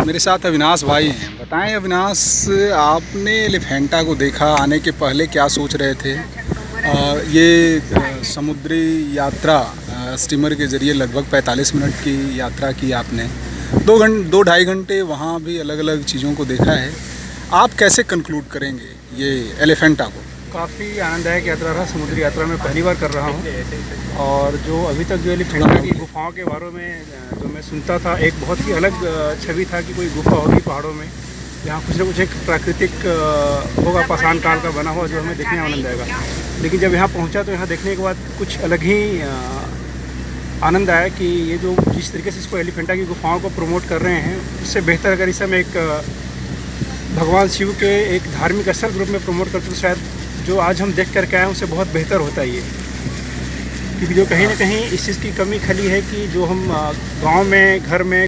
मेरे साथ अविनाश भाई हैं। बताएं अविनाश, आपने एलिफेंटा को देखा, आने के पहले क्या सोच रहे थे? ये समुद्री यात्रा स्टीमर के ज़रिए लगभग 45 मिनट की यात्रा की आपने। 2 ढाई घंटे वहाँ भी अलग अलग चीज़ों को देखा है। आप कैसे कंक्लूड करेंगे ये एलिफेंटा को? काफ़ी आनंददायक यात्रा रहा। समुद्री यात्रा मैं पहली बार कर रहा हूँ और जो अभी तक जो एलिफेंटा की गुफाओं के बारे में जो मैं सुनता था, एक बहुत ही अलग छवि था कि कोई गुफा होगी पहाड़ों में, यहाँ कुछ ना कुछ एक प्राकृतिक होगा, पाषाण काल का बना हुआ, जो हमें देखने में आनंद आएगा। लेकिन जब यहाँ पहुँचा तो यहाँ देखने के बाद कुछ अलग ही आनंद आया कि ये जो जिस तरीके से इसको एलिफेंटा की गुफाओं को प्रमोट कर रहे हैं, उससे बेहतर अगर इसे हम एक भगवान शिव के एक धार्मिक स्थल के रूप में प्रमोट करते तो शायद जो आज हम देख करके आए उससे बहुत बेहतर होता है ये। क्योंकि जो कहीं ना कहीं इस चीज़ की कमी खली है कि जो हम गांव में घर में